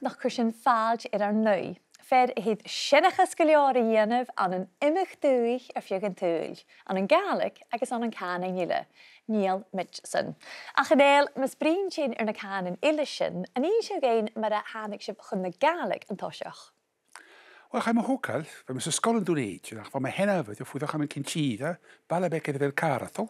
nach cushion fáild ar nui. Fer hyd sinnachas go leor a dhéanamh an an imich dúich a fiúgan túil, an an Gaelic agus an cànanan Uill, Niall Midseasan. Ach yn eil, mas brin sin ar na cànanan Uill sin, an siw gain mar a hánig sib chun na Gaelic an toiseach. Wel, chai ma hwcal, fe mas ysgol yn dŵr eid, fa ma henafyd, yw ffwyddoch am yn cyntida, bala becedd fel caratol.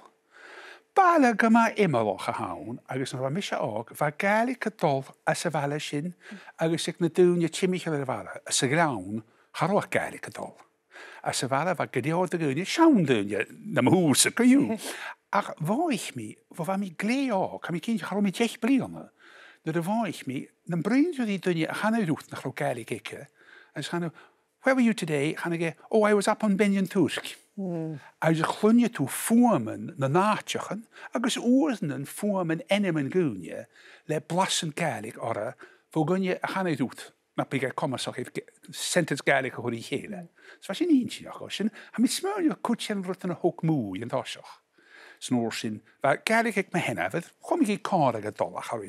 Bala gyma imaloch a hawn, agos yn rhaid misio og, fa Gaelic y dolf a sefala sin, agos ag na dŵn y chimich ar y fala, a syglawn, charwach Gaelic y dolf. A sefala fa gydiod y gwyni, siawn dŵn y na mhws y gyw. Ach, foich mi, fo fa mi gle og, ca mi cyn charw mi tiech bli o'na. Nid y foich mi, na'n bryn dwi dŵn y chanau rwth na chrw Gaelic eice, as chanau, where were you today? Chanau oh, I was up on Benyon Tusk. Agus chlunne tú fuaman na náteachan, agus oorsan fuaman eneman gúne le blasan Gaelic ora fó gúne a chanau rút na pig commasach sentence Gaelic a hwri chéle. So sin un sin ach sin, ha mi smörnio cwtchen rutan a hwg mwy yn tosioch. Snor sin, fa Gaelic ag ma henafyd, chom i car ag a dolach ar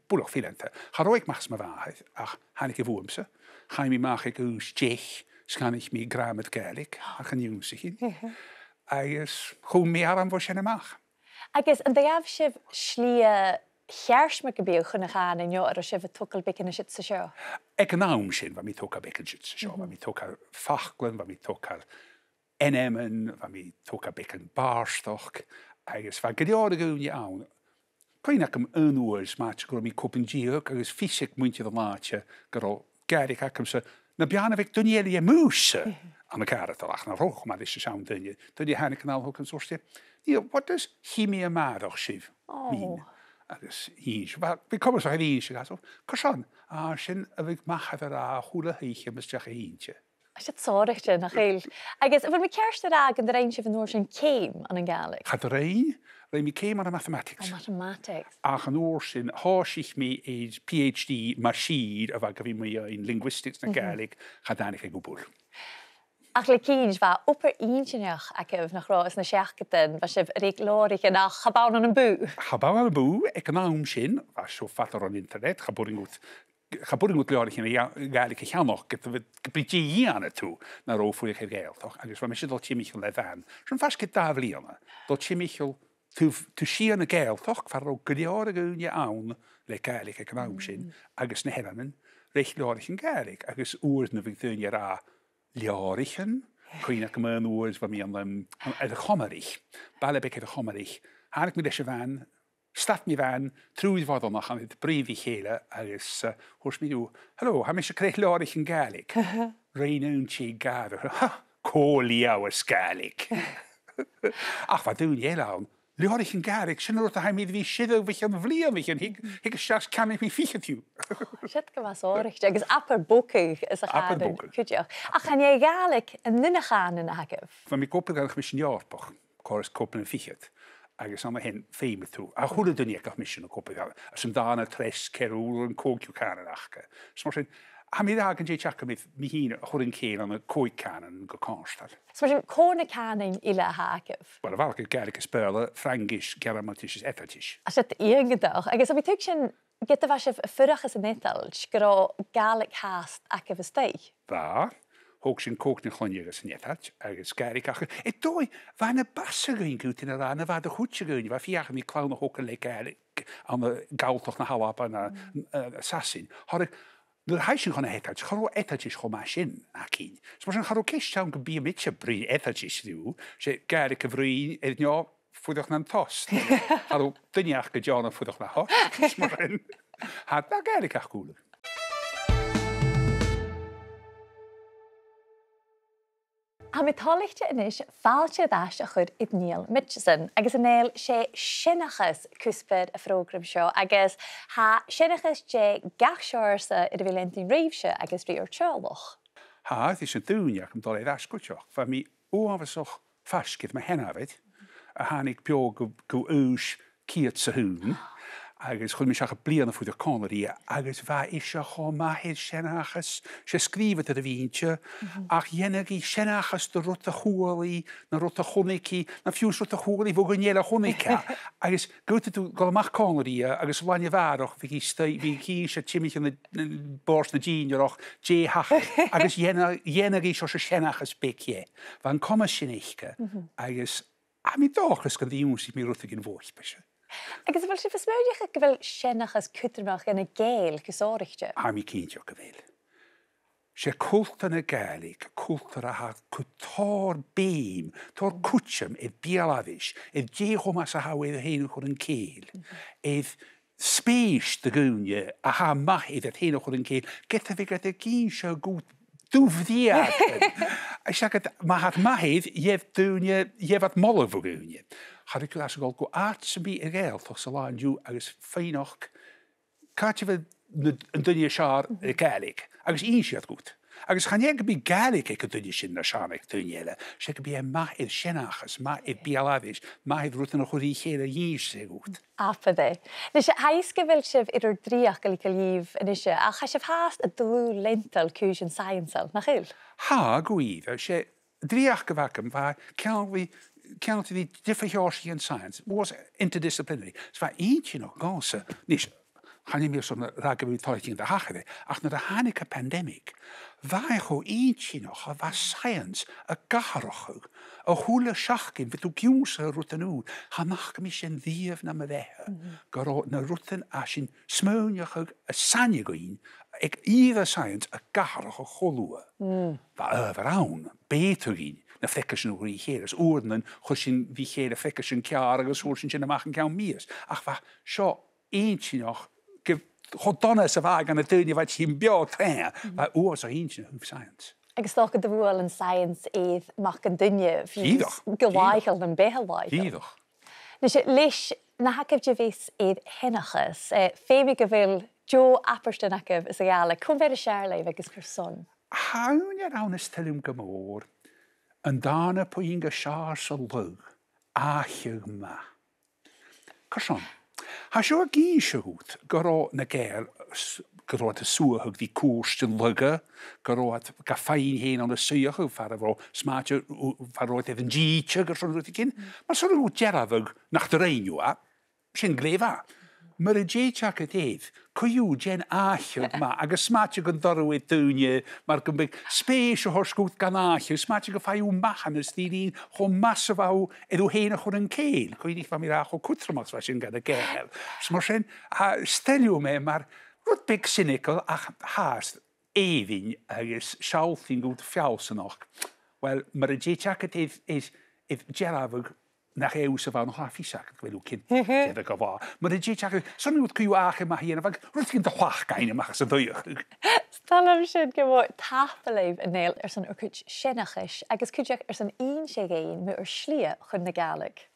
bwlwch filente. Charoig machs ma fahydd, ach hanig i fwmse, chaim i mach ag ws jech, sgan ich mi grammar Gaelic, ach yn yw'n sy'n hyn. Agus, chwn mi ar am fo sy'n ymach. Agus, yn ddiaf sif slia chers me gybiw chwn eich an yn yw'r o sif y twgl becyn y sydd sy'n sio? Ec yn awn sy'n, fa mi twca becyn sydd sy'n sio, fa mi twca ffachlyn, fa mi twca enemen, fa mi twca becyn barstoch, agus, fa gydior y gwn i awn, Cwyn ac am ynwys mach gyda mi cwpyn diog, agus ffisig mwyntydd y mach gyda Gaelic ac am sy'n na bianna fic dwnieli e mwys am y caratolach, na roch ma ddys y siawn dynnu. Dynnu hannig yn alhwg yn sôrstio. What does himi a madoch sydd mean? Agus hys. Fi cofod sa'ch hyn sy'n gaso. Cwrsion, a sy'n y fic machaf ar a hwla heich am ysdiach e hynse. A sy'n sorig sy'n, ach eil. Agus, fyr mi cerst yr ag yn drein sy'n fy sy'n ceim an yn Gaelic? Chad rein, rein mi ceim ar y mathematics. O, mathematics. Ach yn o'r sy'n hosich mi eid PhD marsid a fa gyfi mi yn linguistics na Gaelic, chadanig e gwbl. Ach le cíns fa upper intinach ac ef nach roes na seachgatan fa sif rig lorig yn ach chabawn yn bw. Chabawn yn bw, ec yn awn sy'n, fa sio ffator o'n internet, chaboring wrth leorig yn Gaelic eich anoch, gyda i an y tŵ, na ro ffwyr eich gael, toch? Agus fa mysio dol Timichel le fan. Rwy'n fas gyda daflu yma, dol Timichel, tu si yn y gael, toch? Fa ro gydior y gwn i awn le Gaelic eich yn awn sy'n, agus na heranen, reich leorig yn Gaelic, agus wrth na fydd ddyn i'r a Liorichen, Cwyn ac ymwyn oes fa mi am y chomerich, bale bec y chomerich, hannig mi leis y fan, stat mi fan, trwydd fod o'nach am brif i chéle, agos hwrs mi nhw, helo, ha mi eisiau creu Liorich yn Gaelic? Rein o'n ti gadw, coli awys Gaelic. Ach, fa dwi'n ielawn, Liorich yn Gaelic, sy'n rwyd a haim iddi fi sydd fi yn flia fi yn hig ysgas canig mi ffich tiw. Siet gyma sorig, agos apar bwcig is a chadyn, cwydioch. A chan ie Gaelic yn nyn a chan yn agaf? Fa mi gwpl gael mis yn iorpoch, cwrs cwpl yn ffichet, agos am hyn ffeim y tŵ. A hwnnw dyn ni agaf mis yn o cwpl gael, as yn dan y tres cerwl yn cwgw canan achga. Smwysyn, ha mi ddag yn jeich agaf mi hun chwryn cael am y cwg canan yn goconstal. Smwysyn, cwrn y canan ila a agaf? Wel, y falch y Gaelic ysbyrla, Ffrangish, Germantish, Ethatish. A siet i'n gydach, agos a fi tŵg sy'n gyda fa sef ffyrach ys yn etal, gyda Gaelic hast ac ef ystau? Fa, hwg sy'n cwg yn chloniog ys yn etal, agos Gaelic achos. E doi, fa yna basa gyn gwt yn yr an, a fa dy hwtio gyn, fa fiach mi clawn o hwg yn le Gaelic, am y gawltoch na halab yna sasyn. Horig, Nid haes yn chwna etal, charo etal ys chwma sy'n ac un. So mae'n charo ceis tawn gybi am eich bry etal ys ddiw, se Gaelic y fry ednio ffwyddoch na'n tost. Charo dyniach gydion o ffwyddoch na ho. Had na Gaelic ach gwlwg. A mi toligte inis fáilte dáis a chud i Niall Midseasan, agus yn eil sé sinnachas cwsbyd y ffrogram sio, agus ha sinnachas je gach siorsa i fi lentyn reifse agus fi o'r tiolwch. Ha, ddys yn dŵniach am doledd asgwtioch, fa mi ofasoch fasgydd mae henafyd, a hanig bio gw ws ciat sa hwn, agus chun mis a bliana fu de cónaí agus bheit isise cho maithid senachas sé scríbad a bhíse ach dhéanaí senachas do rut a chuálaí na rut a chonicí na fiús rut a chuálaí bh gnéile chonica agus gote tú go amach cónaí agus bhaine bharach bhí cí sé tiimiich na bors na díineach déhacha agus dhéanaí seo sé senachas beché bha an commas sinnéiche agus a mí dáchas go dtíúsí mí ruta gin bhóipeise. Agus bhfuil si fasmóideach go bhfuil sinachas cutarach ina géal gosáireachte. A mí cínteach go bhfuil. sé cúlta na Gaelic, cúlta a ha tór béim, tór cútsam bíalavis, déhomas a ha héna chur an céil, spéis de gúne a ha maithid héna chur an céil, get a bhí a cín se gút dúfdíach. Ma hat maithid jef at molle vo gúne. Had ik as go aartse bí a géil toch sa láin dú agus féinach caite an duine seár Gaelic, agus ísiad gut. Agus chan ag bí Gaelic ag duine sin na seánach duineile, sé go bí maithid sinachas, maithid bíalavis, maithid rutan a chorí chéile dhís sé gut. Afadé. Nes sé hais go bhfuil sibh idir dríach go líomh inise, a cha sibh háast a dlú lental cúsin scienceal, nach chil? Ha, gwydd, sé dríach go bhacam, count the differentiation in science was interdisciplinary. So each gasa nis hanni mir som ragabí toiting de hachade ach na de hanica pandemic vai go each va science a gaharach a hule schachkin vitu giúsa rutanú hanach mi sin díomh na mevehe go na rutan asin smóneach a sanjagoin ag either science a gaharach a cholua va overaan betergin na fekkersin oer héras oordenen chusin vi chéle fekkersin cear agus oorsin sin amach an cean mías ach va seo eintje noch chodonna sa bha gan na duine wat sin beá trein va oors a eintje húf science. Agus sto de bhil an science éiad mac an duine gohaichel an behelhaid. Díadach. Dus leis na hacibh de bhís éiad henachas, fémi go bhfuil Jo Apperstenachib is a gála, chun bheith a searlaibh agus chur son. Hawn ar awn ystelwm gymor, yn dan y pwy'n gysiar sy'n lwg, a chyg ma. Cyrson, ha sio a gyn siwt, gyro na ger, gyro at y sŵhwg di cwrs yn lwga, gyro at gaffain hen o'n y sŵhwg, far efo smatio, far oedd efo'n gítio, gyrson rwyt i gyn. Mae sôn rwyt gerafwg nach dy reinio a, sy'n grefa. Mae'r jeitach y dedd, cwyw gen allwg ma, ag y smatio gan ddorwyd dwne, mae'r gymryd spes o horsgwt gan allwg, smatio gan yw machan ys ddyn cho masaf aw edw hen o'ch yn ceil, cwyw ni fam i'r ach o cwtramas fa sy'n gan y gel. So mae'r sy'n stelio me, mae'r rwyd big cynical ach hast eddyn agos sialthin gwyd ffiaws yn och. Wel, mae'r jeitach y dedd is gerafwg nach ews a fan haffisak gwelw cyn tedd ag o fa. Mae'r edrych ag son nhw'n cwyw ach yma hyn, a fag rwy'n gyn dy chwach gain yma chas y ddwyach. Stalam sy'n gyfo tapaleib yn neil sy'n o'r cwyd sienachus, agos cwydioch sy'n un sé gain mewn o'r slia chwn na Gaelig.